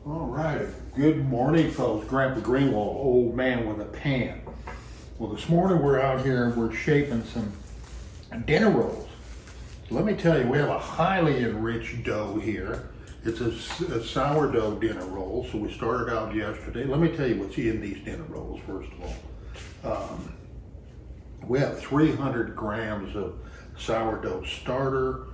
All right, good morning, folks. Grandpa Greenwald, old man with a pan. Well, this morning we're out here and we're shaping some dinner rolls. Let me tell you, we have a highly enriched dough here. It's a sourdough dinner roll, so we started out yesterday. Let me tell you what's in these dinner rolls, first of all. We have 300 grams of sourdough starter.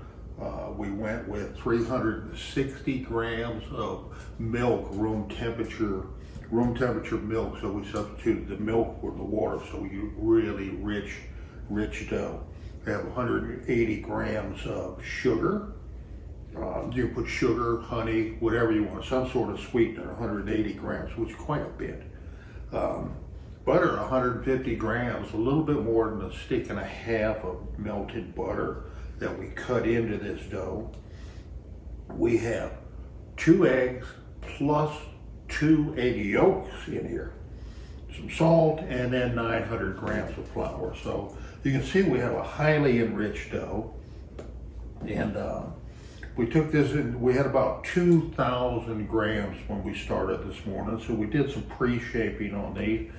We went with 360 grams of milk, room temperature milk. So we substituted the milk for the water, so we get really rich dough. We have 180 grams of sugar. You can put sugar, honey, whatever you want, some sort of sweetener, 180 grams, which is quite a bit. Butter, 150 grams, a little bit more than a stick and a half of melted butter that we cut into this dough. We have 2 eggs plus 2 egg yolks in here, some salt, and then 900 grams of flour. So you can see we have a highly enriched dough. And we took this and we had about 2,000 grams when we started this morning. So we did some pre-shaping on these.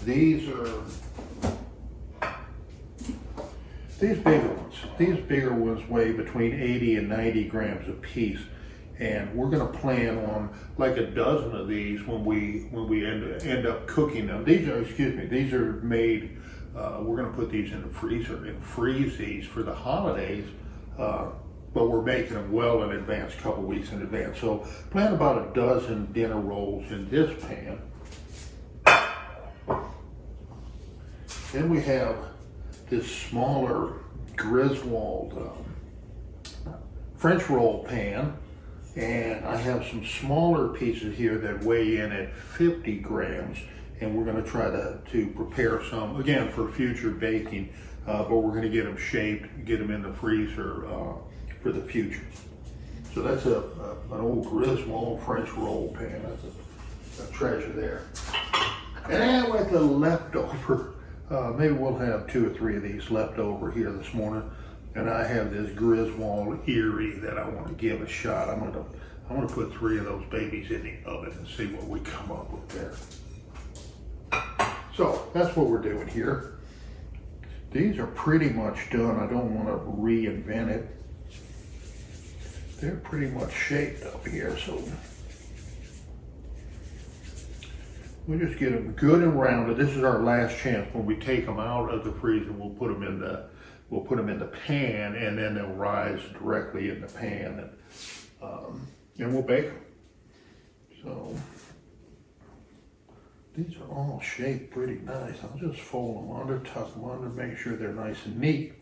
These bigger ones weigh between 80 and 90 grams a piece, and we're going to plan on like a dozen of these when we end up cooking them. These are made. We're going to put these in the freezer and freeze these for the holidays, but we're making them well in advance, a couple weeks in advance. So plan about a dozen dinner rolls in this pan. Then we have this smaller Griswold French roll pan, and I have some smaller pieces here that weigh in at 50 grams, and we're going to try to prepare some, again, for future baking, but we're going to get them shaped, get them in the freezer for the future. So that's an old Griswold French roll pan. That's a treasure there. And then with the leftover, maybe we'll have 2 or 3 of these left over here this morning. And I have this Griswold Erie that I want to give a shot. I'm gonna put 3 of those babies in the oven and see what we come up with there. So that's what we're doing here. These are pretty much done. I don't want to reinvent it. They're pretty much shaped up here, so we just get them good and rounded. This is our last chance. When we take them out of the freezer, we'll put them in the pan, and then they'll rise directly in the pan, and we'll bake them. So these are all shaped pretty nice. I'll just fold them under, tuck them under, make sure they're nice and neat.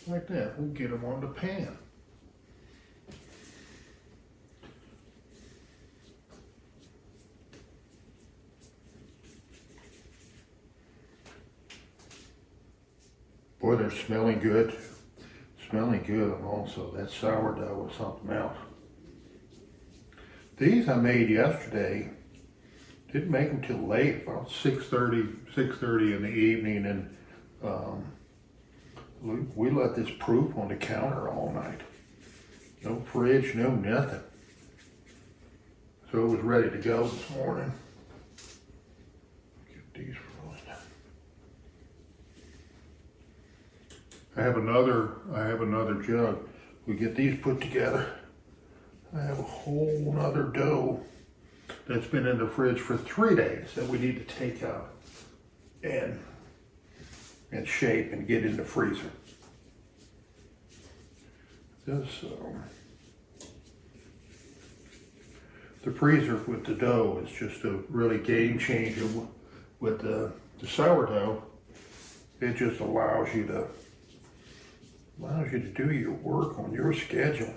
Like that, we'll get them on the pan. Boy, they're smelling good. Smelling good, and also that sourdough is something else. These I made yesterday. Didn't make them till late, about 6:30 in the evening, and we let this proof on the counter all night. No fridge, no nothing. So it was ready to go this morning. Get these frozen. I have another jug. We get these put together. I have a whole nother dough that's been in the fridge for 3 days that we need to take out and shape and get in the freezer. The freezer with the dough is just a really game changer. With the sourdough, it just allows you to do your work on your schedule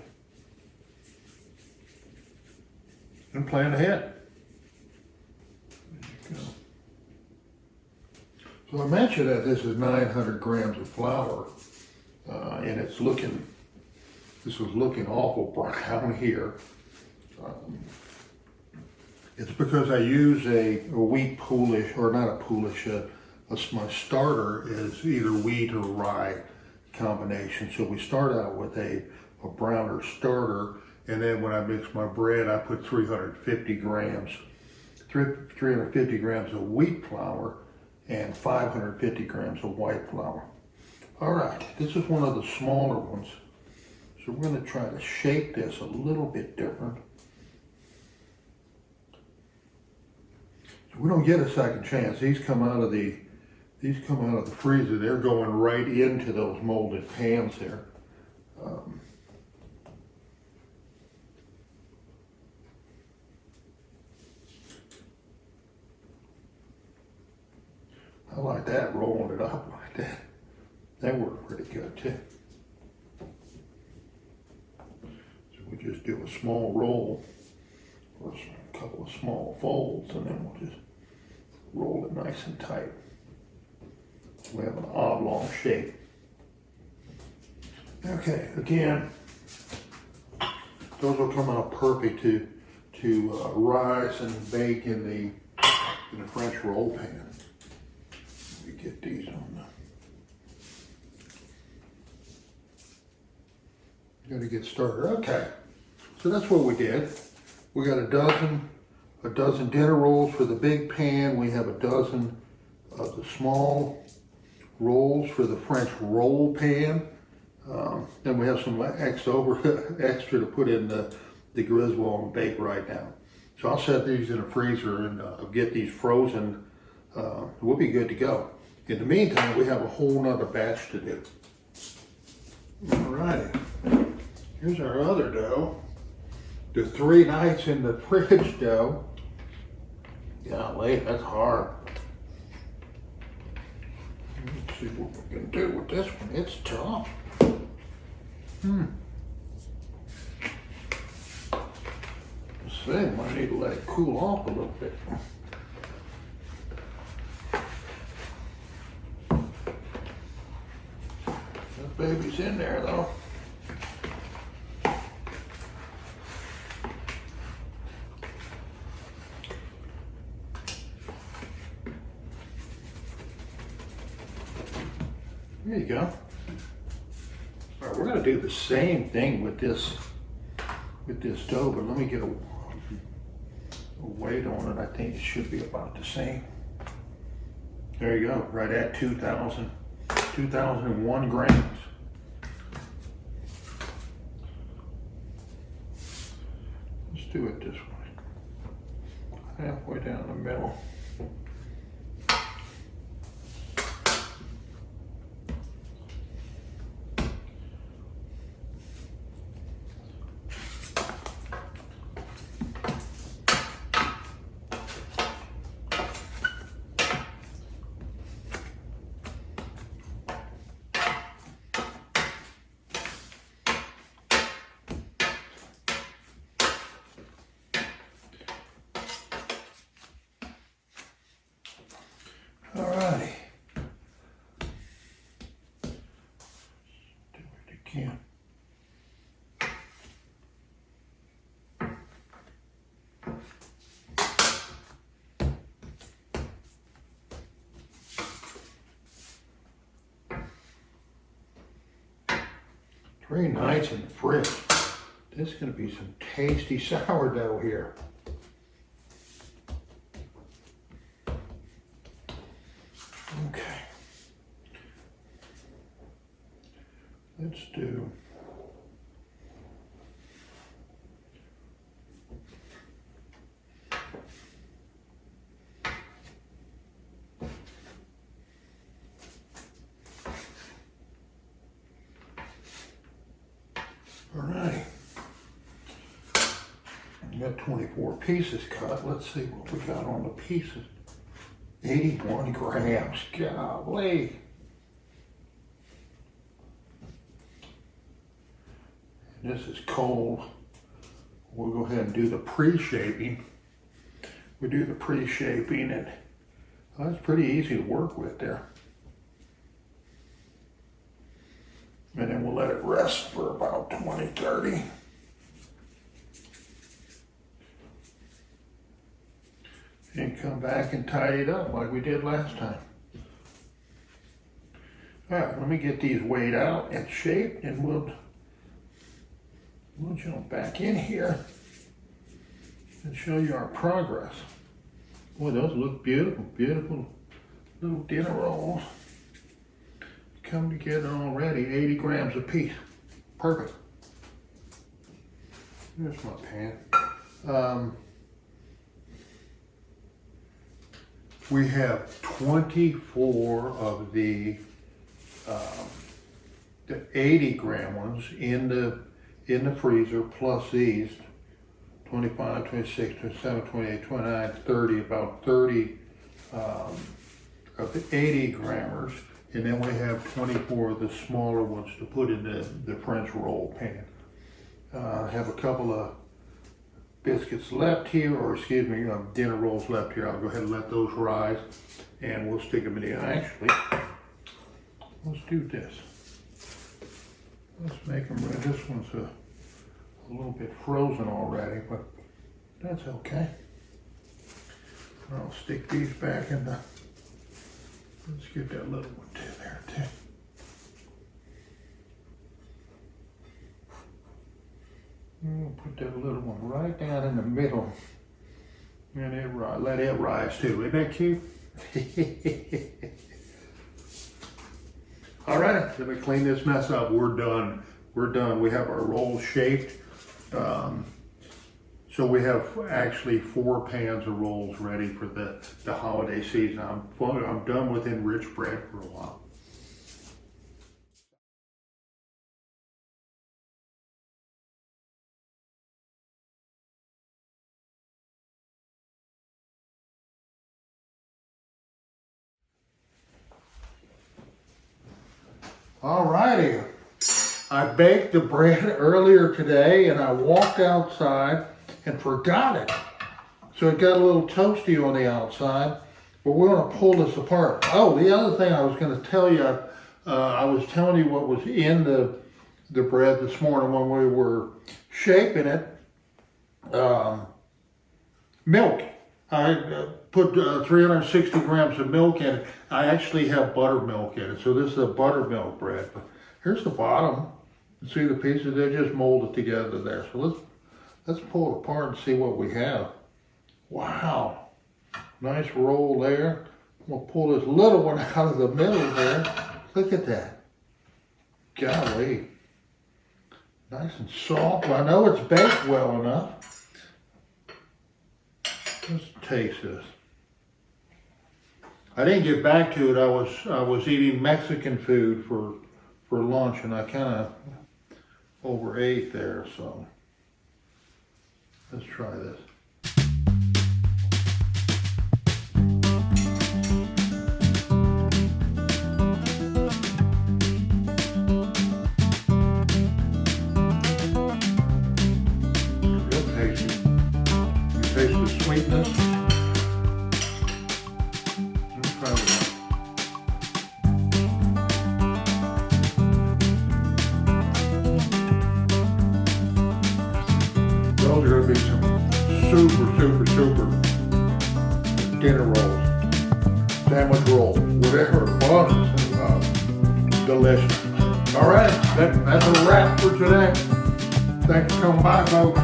and plan ahead. There you go. So I mentioned that this is 900 grams of flour, and this is looking awful brown here. It's because I use a wheat poolish, or not a poolish, my starter is either wheat or rye. combination. So we start out with a browner starter, and then when I mix my bread, I put 350 grams of wheat flour and 550 grams of white flour. All right, this is one of the smaller ones. So we're going to try to shape this a little bit different. So we don't get a second chance. These come out of the freezer. They're going right into those molded pans there. I like that, rolling it up like that. That worked pretty good too. So we just do a small roll or a couple of small folds, and then we'll just roll it nice and tight. We have an oblong shape. Okay, again, those will come out perfect to rise and bake in the French roll pan. We get these on the. Got to get started. Okay, so that's what we did. We got a dozen dinner rolls for the big pan. We have a dozen of the small rolls for the French roll pan. Then we have some extra to put in the Griswold and bake right now. So I'll set these in the freezer and get these frozen. We'll be good to go. In the meantime, we have a whole nother batch to do. All righty. Here's our other dough. The 3 nights in the fridge dough. Golly, that's hard. Let's see what we can do with this one. It's tough. Let's see, I need to let it cool off a little bit. That baby's in there though. There you go. All right, we're going to do the same thing with this dough, but let me get a weight on it. I think it should be about the same. There you go, right at 2001 grams. Let's do it this way. Halfway down the middle. Alrighty. Do it again. Three nights in the fridge. This is going to be some tasty sourdough here. Okay. Let's do all right. We got 24 pieces cut. Let's see what we got on the pieces. 81 grams, golly. And this is cold. We'll go ahead and do the pre-shaping. We do the pre-shaping, and that's pretty easy to work with there. And then we'll let it rest for about 20, 30. And come back and tidy it up like we did last time. All right, let me get these weighed out and shaped, and we'll jump back in here and show you our progress. Boy, those look beautiful, beautiful little dinner rolls. Come together already, 80 grams a piece. Perfect. There's my pan. We have 24 of the 80 gram ones in the freezer, plus these 25, 26, 27, 28, 29, 30, about 30 of the 80 grammers. And then we have 24 of the smaller ones to put in the French roll pan. I have a couple of biscuits left here, or excuse me, dinner rolls left here. I'll go ahead and let those rise, and we'll stick them in the, actually, let's do this. Let's make them red. This one's a little bit frozen already, but that's okay. I'll stick these back in the, let's get that little one to there too. We'll put that little one right down in the middle. And let it rise too. Isn't that cute? All right, let me clean this mess up. We're done. We're done. We have our rolls shaped. So we have actually 4 pans of rolls ready for the holiday season. I'm done with enriched bread for a while. All righty. I baked the bread earlier today, and I walked outside and forgot it. So it got a little toasty on the outside, but we're gonna pull this apart. Oh, the other thing I was gonna tell you, I was telling you what was in the bread this morning when we were shaping it. Milk. I put 360 grams of milk in it. I actually have buttermilk in it, so this is a buttermilk bread. But here's the bottom. See the pieces? They're just molded together there. So let's pull it apart and see what we have. Wow, nice roll there. We'll pull this little one out of the middle there. Look at that. Golly, nice and soft. Well, I know it's baked well enough. Let's taste this. I didn't get back to it. I was eating Mexican food for lunch, and I kind of overate there. So let's try this. Real tasty. You taste the sweetness. Those are going to be some super dinner rolls, sandwich rolls, whatever. Delicious. All right, that's a wrap for today. Thanks for coming by, folks.